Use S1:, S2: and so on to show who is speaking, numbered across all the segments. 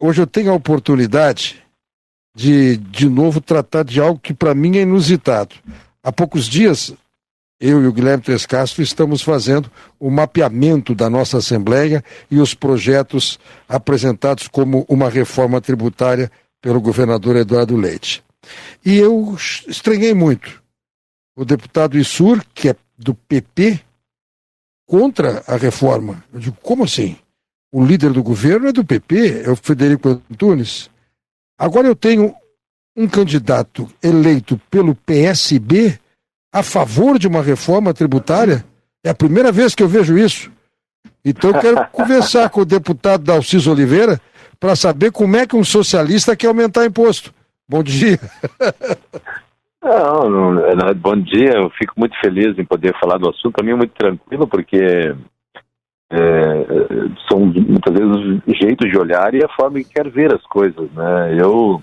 S1: hoje eu tenho a oportunidade de novo tratar de algo que para mim é inusitado. Há poucos dias, eu e o Guilherme Tres Castro estamos fazendo o mapeamento da nossa Assembleia e os projetos apresentados como uma reforma tributária pelo governador Eduardo Leite. E eu estranhei muito. O deputado Issur, que é do PP, contra a reforma. Eu digo, como assim? O líder do governo é do PP, é o Frederico Antunes. Agora eu tenho um candidato eleito pelo PSB a favor de uma reforma tributária. É a primeira vez que eu vejo isso. Então eu quero conversar com o deputado Dalciso Oliveira para saber como é que um socialista quer aumentar imposto. Bom dia.
S2: Bom dia, eu fico muito feliz em poder falar do assunto, também muito tranquilo, porque são muitas vezes os jeitos de olhar e a forma que quer ver as coisas, né? Eu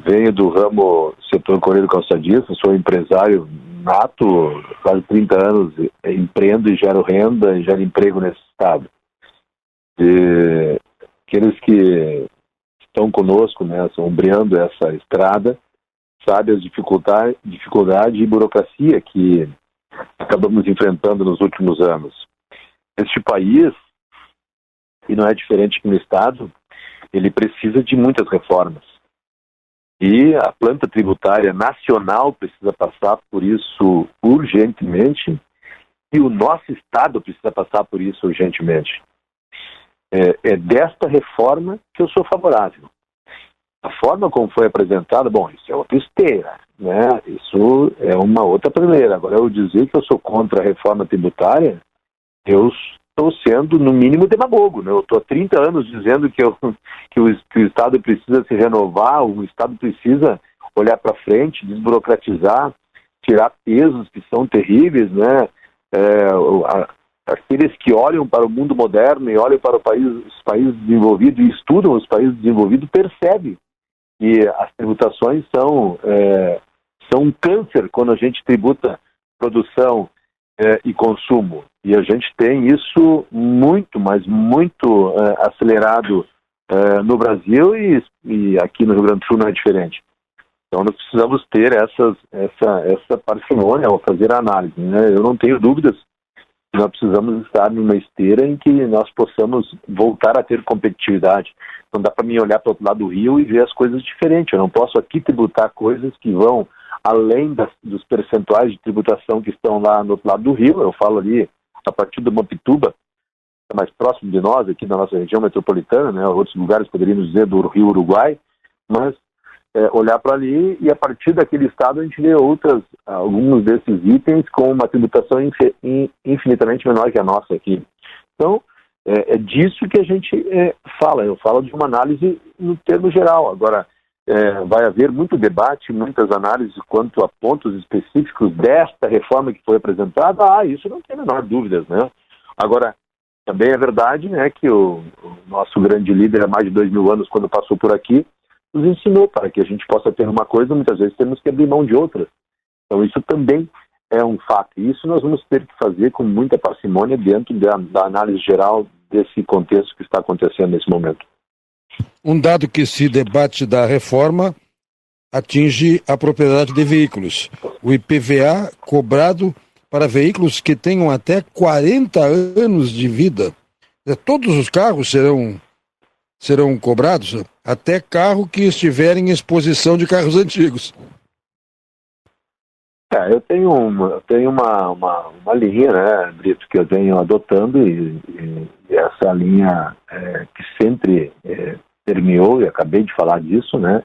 S2: venho do ramo setor correio calçadista, sou empresário nato, quase 30 anos, empreendo e gero renda e gero emprego nesse estado. E aqueles que estão conosco, né, sombreando essa estrada, sabe as dificuldade e burocracia que acabamos enfrentando nos últimos anos. Este país, e não é diferente que no Estado, ele precisa de muitas reformas. E a planta tributária nacional precisa passar por isso urgentemente, e o nosso Estado precisa passar por isso urgentemente. É desta reforma que eu sou favorável. A forma como foi apresentada, bom, isso é outra esteira, né? Isso é uma outra primeira. Agora, eu dizer que eu sou contra a reforma tributária, eu estou sendo, no mínimo, demagogo, né? Eu estou há 30 anos dizendo que o Estado precisa se renovar, o Estado precisa olhar para frente, desburocratizar, tirar pesos que são terríveis, né? Aqueles que olham para o mundo moderno e olham para os países desenvolvidos e estudam os países desenvolvidos percebem que as tributações são um câncer quando a gente tributa produção e consumo. E a gente tem isso muito, mas muito acelerado no Brasil e aqui no Rio Grande do Sul não é diferente. Então nós precisamos ter essa parcimônia ao fazer a análise, né? Eu não tenho dúvidas que nós precisamos estar numa esteira em que nós possamos voltar a ter competitividade. Não dá para mim olhar para o outro lado do rio e ver as coisas diferentes. Eu não posso aqui tributar coisas que vão além dos percentuais de tributação que estão lá no outro lado do rio. Eu falo ali a partir do Mampituba, é mais próximo de nós, aqui da nossa região metropolitana, né? Outros lugares poderíamos dizer do Rio Uruguai, mas olhar para ali e a partir daquele estado a gente vê alguns desses itens com uma tributação infinitamente menor que a nossa aqui. Então, é disso que a gente fala. Eu falo de uma análise no termo geral. Agora, vai haver muito debate, muitas análises quanto a pontos específicos desta reforma que foi apresentada. Isso não tem a menor dúvida, né? Agora, também é verdade, né, que o nosso grande líder há mais de 2.000 anos, quando passou por aqui, nos ensinou para que a gente possa ter uma coisa, muitas vezes temos que abrir mão de outra. Então isso também é um fato. E isso nós vamos ter que fazer com muita parcimônia dentro da análise geral desse contexto que está acontecendo nesse momento.
S1: Um dado que esse debate da reforma atinge a propriedade de veículos. O IPVA cobrado para veículos que tenham até 40 anos de vida. Todos os carros serão cobrados, até carro que estiver em exposição de carros antigos.
S2: Eu tenho uma linha, né, Brito, que eu venho adotando e essa linha que sempre permeou, e acabei de falar disso, né,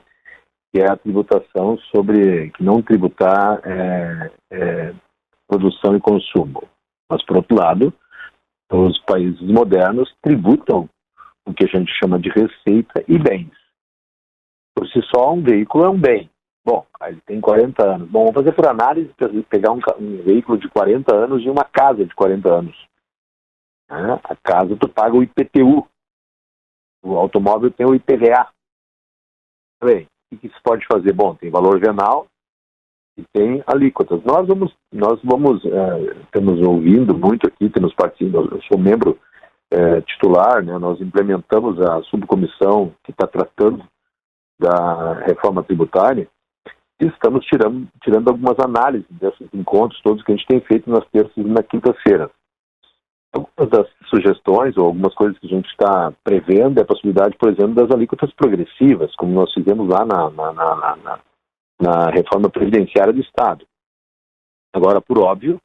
S2: que é a tributação sobre, que não tributar produção e consumo. Mas, por outro lado, os países modernos tributam o que a gente chama de receita e bens. Por si só, um veículo é um bem. Bom, ele tem 40 anos. Bom, vamos fazer por análise, pegar um veículo de 40 anos e uma casa de 40 anos. A casa tu paga o IPTU. O automóvel tem o IPVA. Bem, o que se pode fazer? Bom, tem valor venal e tem alíquotas. Nós vamos estamos ouvindo muito aqui, temos participado, eu sou membro titular, né? Nós implementamos a subcomissão que está tratando da reforma tributária e estamos tirando algumas análises desses encontros todos que a gente tem feito nas terças e na quinta-feira. Algumas das sugestões ou algumas coisas que a gente está prevendo é a possibilidade, por exemplo, das alíquotas progressivas, como nós fizemos lá na reforma previdenciária do Estado. Agora, por óbvio,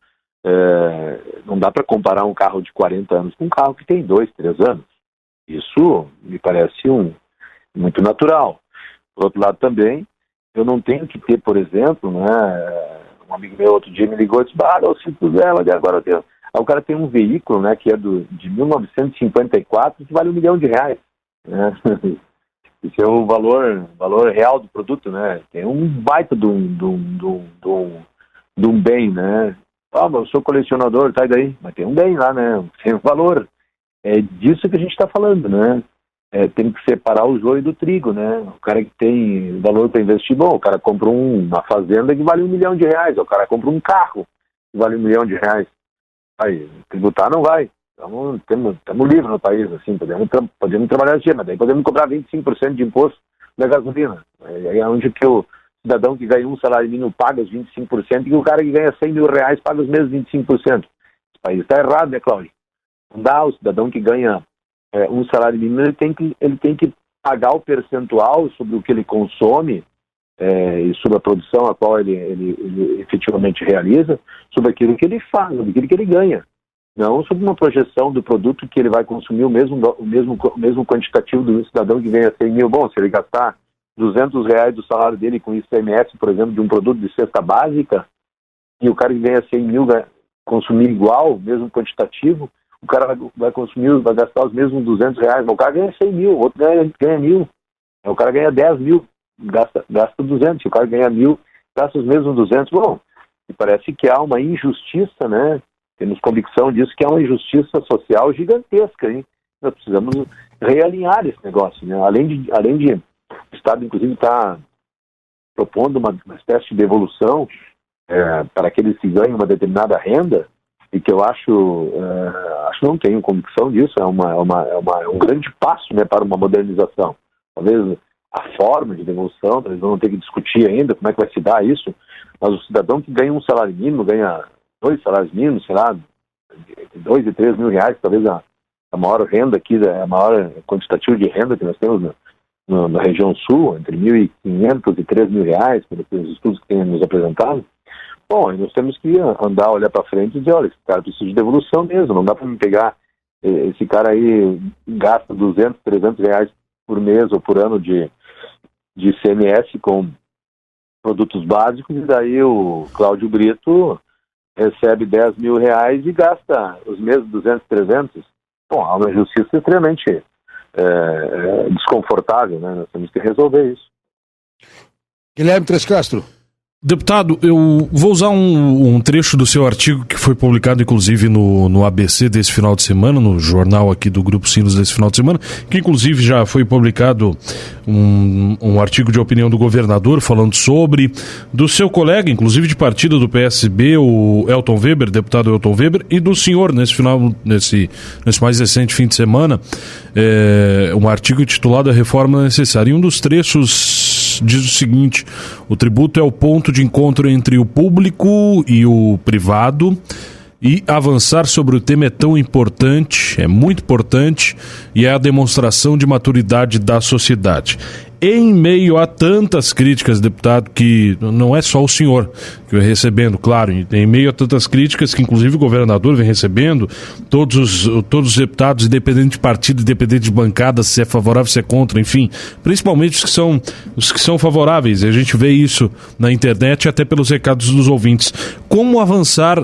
S2: não dá para comparar um carro de 40 anos com um carro que tem 2, 3 anos. Isso me parece muito natural. Por outro lado também, eu não tenho que ter, por exemplo, né, um amigo meu outro dia me ligou e disse, se puser, mas agora eu tenho... Aí o cara tem um veículo, né, que é de 1954, que vale R$1 milhão, né? Esse é o valor real do produto, né? Tem um baita de um bem, né? Mas eu sou colecionador, tá, e daí? Mas tem um bem lá, né? Tem um valor. É disso que a gente está falando, né? Tem que separar o joio do trigo, né? O cara que tem valor para investir, bom, o cara compra uma fazenda que vale R$1 milhão, o cara compra um carro que vale R$1 milhão. Aí, tributar não vai. Estamos livres no país, assim, podemos trabalhar assim, mas daí podemos cobrar 25% de imposto da gasolina. Aí é onde que o cidadão que ganha um salário mínimo paga os 25% e o cara que ganha R$100 mil paga os mesmos 25%. Esse país está errado, né, Cláudio? Não dá, o cidadão que ganha um salário mínimo, ele tem que pagar o percentual sobre o que ele consome e sobre a produção a qual ele efetivamente realiza, sobre aquilo que ele faz, sobre aquilo que ele ganha. Não sobre uma projeção do produto que ele vai consumir o mesmo quantitativo do cidadão que ganha 100 mil. Bom, se ele gastar R$200 do salário dele com ICMS, por exemplo, de um produto de cesta básica, e o cara que ganha 100 mil consumir igual, mesmo quantitativo, o cara vai gastar os mesmos R$200, mas o cara ganha 100 mil, o outro ganha 1.000, o cara ganha 10 mil, gasta 200, se o cara ganha 1.000, gasta os mesmos 200. Bom, me parece que há uma injustiça, né? Temos convicção disso, que há uma injustiça social gigantesca, hein? Nós precisamos realinhar esse negócio, né? Além de o Estado, inclusive, está propondo uma espécie de devolução para aqueles que ganham uma determinada renda, e que eu acho não tenho convicção disso, é um grande passo, né, para uma modernização. Talvez a forma de devolução, talvez vamos ter que discutir ainda como é que vai se dar isso, mas o cidadão que ganha um salário mínimo, ganha 2 salários mínimos, sei lá, entre 2 e 3 mil reais, talvez a maior renda aqui, a maior quantitativo de renda que nós temos na região sul, entre 1.500 e 3 mil reais, pelos estudos que têm nos apresentado. Bom, nós temos que andar, olhar para frente e dizer, olha, esse cara precisa de devolução mesmo, não dá para me pegar, esse cara aí gasta 200, 300 reais por mês ou por ano de ICMS com produtos básicos, e daí o Cláudio Brito recebe 10 mil reais e gasta os mesmos 200, 300. Bom, há uma injustiça extremamente desconfortável, né? Nós temos que resolver isso.
S1: Guilherme Tres Castro.
S3: Deputado, eu vou usar um trecho do seu artigo que foi publicado, inclusive, no ABC desse final de semana, no jornal aqui do Grupo Sinos desse final de semana, que inclusive já foi publicado um artigo de opinião do governador falando do seu colega, inclusive de partido do PSB, o Elton Weber, deputado Elton Weber, e do senhor nesse mais recente fim de semana, um artigo intitulado A Reforma Necessária. E um dos trechos diz o seguinte: o tributo é o ponto de encontro entre o público e o privado, e avançar sobre o tema é tão importante, é muito importante, e é a demonstração de maturidade da sociedade. Em meio a tantas críticas, deputado, que não é só o senhor que vem recebendo, claro, em meio a tantas críticas que inclusive o governador vem recebendo, todos os deputados, independente de partido, independente de bancada, se é favorável, se é contra, enfim, principalmente os que são favoráveis, a gente vê isso na internet e até pelos recados dos ouvintes. Como avançar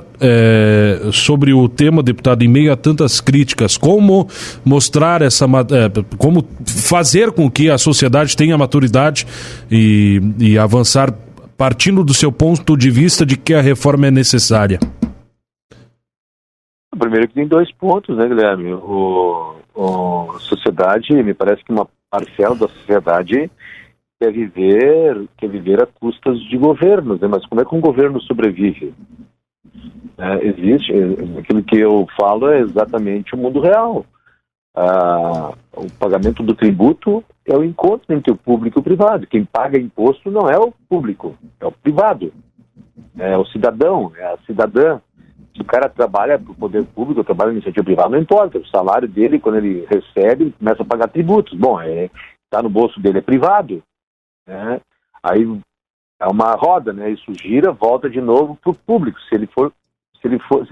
S3: sobre o tema, deputado, em meio a tantas críticas? Como mostrar como fazer com que a sociedade tenha maturidade e avançar partindo do seu ponto de vista de que a reforma é necessária?
S2: Primeiro que tem 2 pontos, né, Guilherme? A sociedade, me parece que uma parcela da sociedade quer viver a custas de governos, né? Mas como é que um governo sobrevive? Existe, aquilo que eu falo é exatamente o mundo real. O pagamento do tributo é o encontro entre o público e o privado. Quem paga imposto não é o público, é o privado, é o cidadão, é a cidadã. Se o cara trabalha para o poder público, trabalha na iniciativa privada, não importa. O salário dele, quando ele recebe, ele começa a pagar tributos. Bom, está no bolso dele, é privado, né? Aí é uma roda, né? Isso gira, volta de novo para o público. Se ele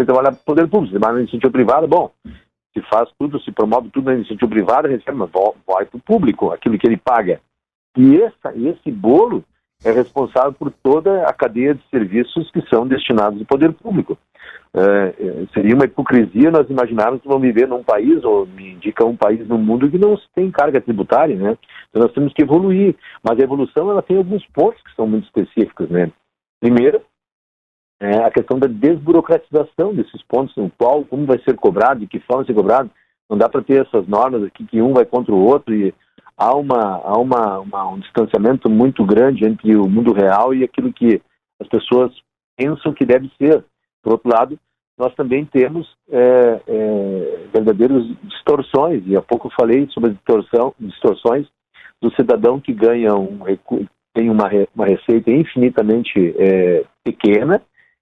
S2: trabalhar para o poder público, se trabalhar na iniciativa privada, bom, se faz tudo, se promove tudo na iniciativa privada, recebe, mas vai para o público, aquilo que ele paga. E esse bolo é responsável por toda a cadeia de serviços que são destinados ao poder público. Seria uma hipocrisia nós imaginarmos que vamos viver num país, ou me indica um país no mundo que não tem carga tributária, né? Então nós temos que evoluir, mas a evolução ela tem alguns pontos que são muito específicos, né? Primeiro, a questão da desburocratização desses pontos, como vai ser cobrado, de que forma vai ser cobrado. Não dá para ter essas normas aqui que um vai contra o outro e há um distanciamento muito grande entre o mundo real e aquilo que as pessoas pensam que deve ser. Por outro lado, nós também temos verdadeiras distorções, e há pouco eu falei sobre as distorções do cidadão que ganha tem uma receita infinitamente pequena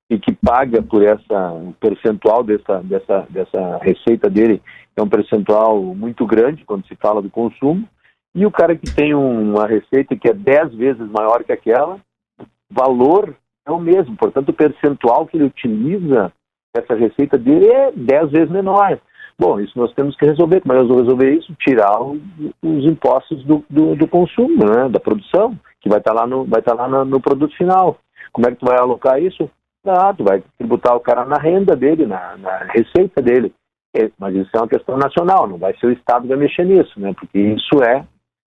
S2: e que paga por um percentual dessa receita dele, é um percentual muito grande quando se fala do consumo, e o cara que tem uma receita que é 10 vezes maior que aquela, o valor é o mesmo, portanto o percentual que ele utiliza essa receita dele é 10 vezes menor. Bom, isso nós temos que resolver. Como é que nós vamos resolver isso? Tirar os impostos do consumo, né, da produção, que vai estar lá no produto final. Como é que tu vai alocar isso? Tu vai tributar o cara na renda dele, na receita dele. Mas isso é uma questão nacional, não vai ser o Estado que vai mexer nisso, né? Porque isso é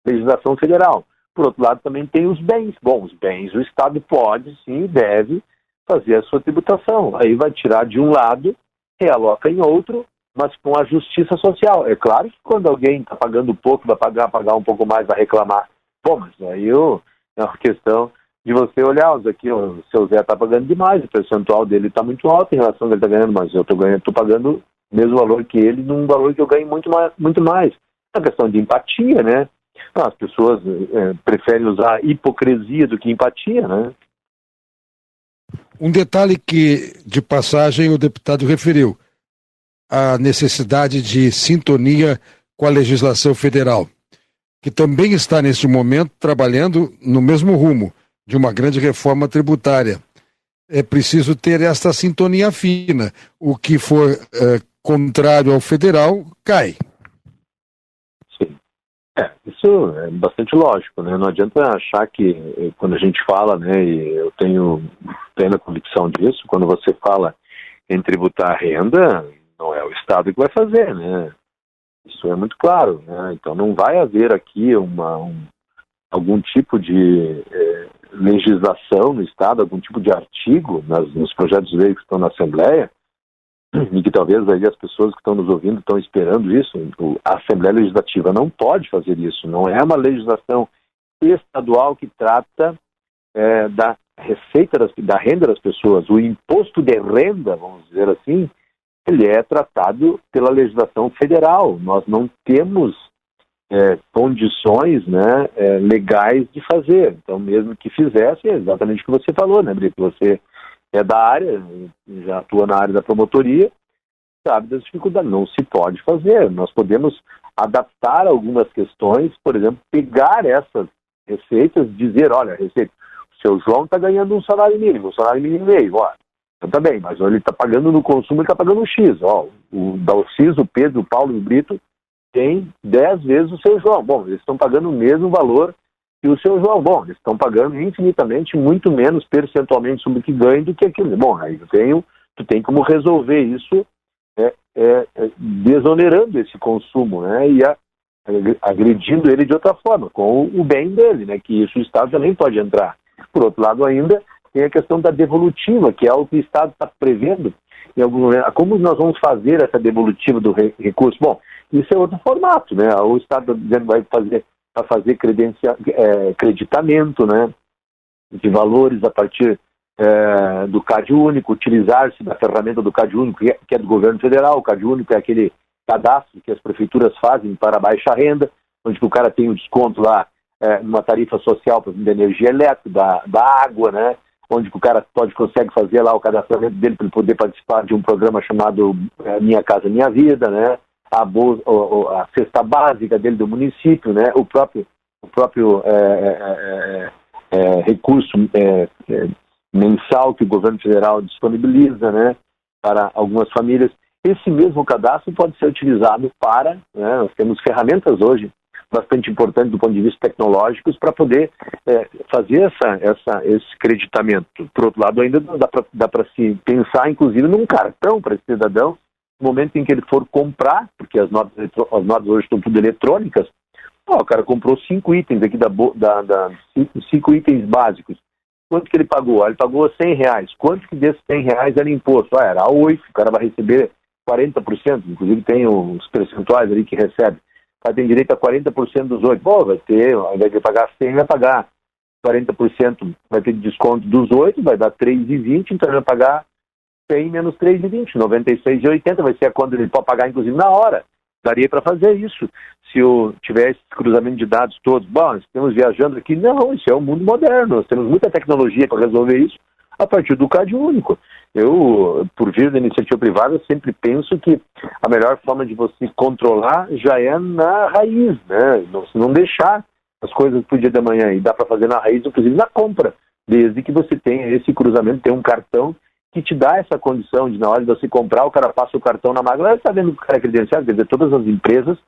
S2: legislação federal. Por outro lado, também tem os bens. Bom, os bens o Estado pode, sim, deve fazer a sua tributação. Aí vai tirar de um lado, realoca em outro, mas com a justiça social. É claro que quando alguém está pagando pouco, vai pagar um pouco mais, vai reclamar. Bom, mas aí é uma questão de você olhar, aqui, o seu Zé está pagando demais, o percentual dele está muito alto em relação ao que ele está ganhando, mas eu estou pagando o mesmo valor que ele, num valor que eu ganho muito mais. É uma questão de empatia, né? As pessoas preferem usar hipocrisia do que empatia, né?
S1: Um detalhe que, de passagem, o deputado referiu, a necessidade de sintonia com a legislação federal, que também está, neste momento, trabalhando no mesmo rumo de uma grande reforma tributária. É preciso ter esta sintonia fina. O que for contrário ao federal, cai.
S2: Sim. Isso é bastante lógico, né? Não adianta achar que, quando a gente fala, né, e eu tenho plena convicção disso, quando você fala em tributar a renda, não é o Estado que vai fazer, né? Isso é muito claro, né? Então não vai haver aqui algum tipo de legislação no Estado, algum tipo de artigo nos projetos de lei que estão na Assembleia, e que talvez aí as pessoas que estão nos ouvindo estão esperando isso. A Assembleia Legislativa não pode fazer isso, não é uma legislação estadual que trata da receita, da renda das pessoas. O imposto de renda, vamos dizer assim, ele é tratado pela legislação federal. Nós não temos condições, né, legais de fazer. Então, mesmo que fizesse, é exatamente o que você falou, né, Brito? Você é da área, já atua na área da promotoria, sabe das dificuldades. Não se pode fazer. Nós podemos adaptar algumas questões, por exemplo, pegar essas receitas, dizer, olha, receita, o seu João está ganhando um salário mínimo meio, ó. Então tá bem, mas ele está pagando no consumo, ele está pagando um X. Ó, o Dalcis, o Pedro, o Paulo e o Brito tem 10 vezes o seu João. Bom, eles estão pagando o mesmo valor que o seu João. Bom, eles estão pagando infinitamente muito menos percentualmente sobre o que ganham do que aquilo. Bom, aí tu tem como resolver isso desonerando esse consumo, né, e agredindo ele de outra forma, com o bem dele, né, que isso o Estado também pode entrar. Por outro lado ainda, tem a questão da devolutiva, que é o que o Estado está prevendo. Em algum momento, como nós vamos fazer essa devolutiva do recurso? Bom, isso é outro formato, né? O Estado dizendo vai fazer creditamento, né, de valores a partir do CAD único, utilizar-se da ferramenta do CAD único, que é do governo federal. O CAD único é cadastro que as prefeituras fazem para a baixa renda, onde o cara tem um desconto lá numa tarifa social da energia elétrica, da água, né? Onde o cara consegue fazer lá o cadastramento dele para ele poder participar de um programa chamado Minha Casa Minha Vida, né? A cesta básica dele do município, né? O próprio recurso mensal que o governo federal disponibiliza, né? Para algumas famílias. Esse mesmo cadastro pode ser utilizado para, né? Nós temos ferramentas hoje bastante importante do ponto de vista tecnológico para poder fazer esse creditamento. Por outro lado, ainda dá para se pensar, inclusive, num cartão para esse cidadão, no momento em que ele for comprar, porque as notas hoje estão tudo eletrônicas, o cara comprou 5 itens aqui, 5 itens básicos. Quanto que ele pagou? Ele pagou R$100. Quanto que desses R$100 era imposto? Era 8, o cara vai receber 40%, inclusive tem os percentuais ali que recebe. Vai ter direito a 40% dos 8. Bom, ao invés de pagar 100, vai pagar 40%, vai ter desconto dos 8, vai dar 3,20, então ele vai pagar 100 menos 3,20, 96,80, vai ser quando ele pode pagar, inclusive, na hora. Daria para fazer isso, se eu tivesse esse cruzamento de dados todos. Bom, estamos viajando aqui. Não, isso é um mundo moderno, nós temos muita tecnologia para resolver isso a partir do CAD único. Eu, por vir da iniciativa privada, sempre penso que a melhor forma de você controlar já é na raiz, né? Não deixar as coisas para o dia da manhã, e dá para fazer na raiz, inclusive na compra, desde que você tenha esse cruzamento, tem um cartão que te dá essa condição de, na hora de você comprar, o cara passa o cartão na máquina, está vendo que o cara é credenciado, quer dizer, todas as empresas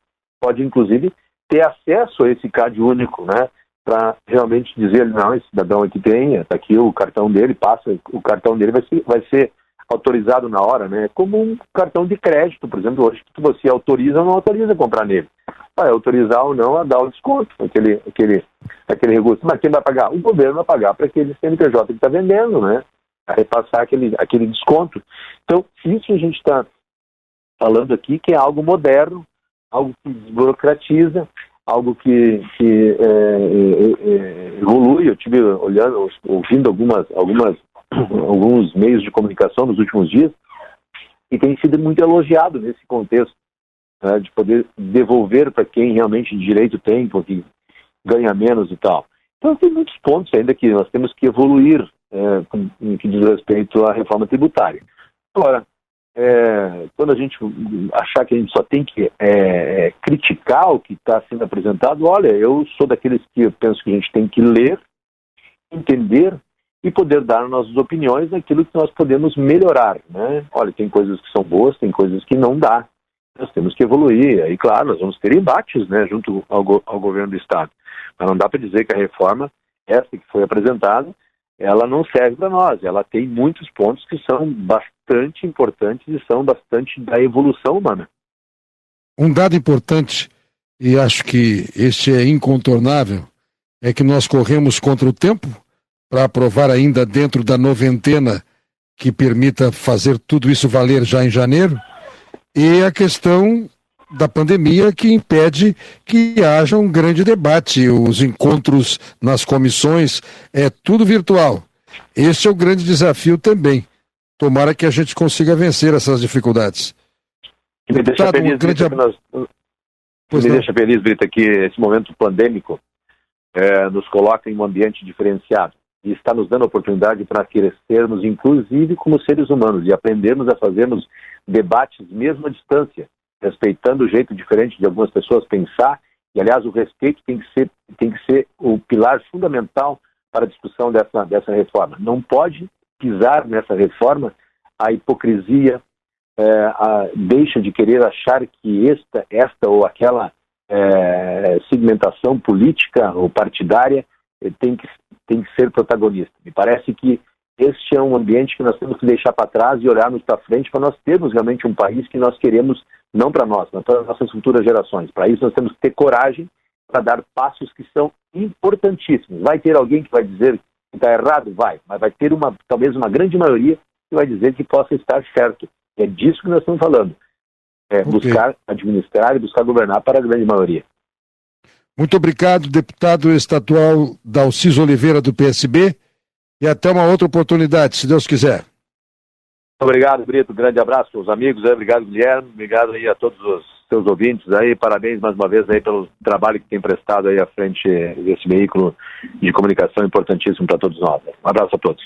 S2: podem, inclusive, ter acesso a esse CAD único, né? Para realmente dizer, não, esse cidadão aqui está aqui o cartão dele, passa, o cartão dele vai ser autorizado na hora, né? Como um cartão de crédito, por exemplo, hoje que você autoriza ou não autoriza a comprar nele. Vai autorizar ou não a dar o desconto, aquele recurso. Mas quem vai pagar? O governo vai pagar para aquele CNPJ que está vendendo, né? A repassar aquele desconto. Então, isso a gente está falando aqui que é algo moderno, algo que desburocratiza, algo que evolui. Eu estive ouvindo alguns meios de comunicação nos últimos dias e tem sido muito elogiado nesse contexto, né, de poder devolver para quem realmente direito tem, porque ganha menos e tal. Então tem muitos pontos ainda que nós temos que evoluir no que diz respeito à reforma tributária. Agora, quando a gente achar que a gente só tem que criticar o que está sendo apresentado, olha, eu sou daqueles que eu penso que a gente tem que ler, entender e poder dar nossas opiniões naquilo que nós podemos melhorar, né? Olha, tem coisas que são boas, tem coisas que não dá. Nós temos que evoluir. Aí, claro, nós vamos ter embates, né, junto ao governo do Estado. Mas não dá para dizer que a reforma, essa que foi apresentada, ela não serve para nós. Ela tem muitos pontos que são bastante importantes e são bastante da evolução humana.
S1: Um dado importante, e acho que este é incontornável, é que nós corremos contra o tempo para aprovar ainda dentro da noventena que permita fazer tudo isso valer já em janeiro, e a questão da pandemia que impede que haja um grande debate, os encontros nas comissões, é tudo virtual. Esse é o grande desafio também. Tomara que a gente consiga vencer essas dificuldades.
S2: Me deixa feliz, Brita, que esse momento pandêmico nos coloca em um ambiente diferenciado e está nos dando a oportunidade para crescermos, inclusive como seres humanos, e aprendermos a fazermos debates mesmo à distância, respeitando o jeito diferente de algumas pessoas pensar, e aliás o respeito tem que ser o pilar fundamental para a discussão dessa reforma. Não pode pisar nessa reforma a hipocrisia, deixa de querer achar que esta ou aquela segmentação política ou partidária tem que ser protagonista. Me parece que este é um ambiente que nós temos que deixar para trás e olharmos para frente para nós termos realmente um país que nós queremos, não para nós, mas para as nossas futuras gerações. Para isso nós temos que ter coragem para dar passos que são importantíssimos. Vai ter alguém que vai dizer que está errado? Vai. Mas vai ter talvez uma grande maioria que vai dizer que possa estar certo. É disso que nós estamos falando. Buscar administrar e buscar governar para a grande maioria.
S1: Muito obrigado, deputado estadual Dalciso Oliveira, do PSB, e até uma outra oportunidade, se Deus quiser.
S2: Obrigado, Brito. Grande abraço aos amigos. Obrigado, Guilherme. Obrigado aí a todos os seus ouvintes aí, parabéns mais uma vez aí pelo trabalho que tem prestado aí à frente desse veículo de comunicação importantíssimo para todos nós. Um abraço a todos.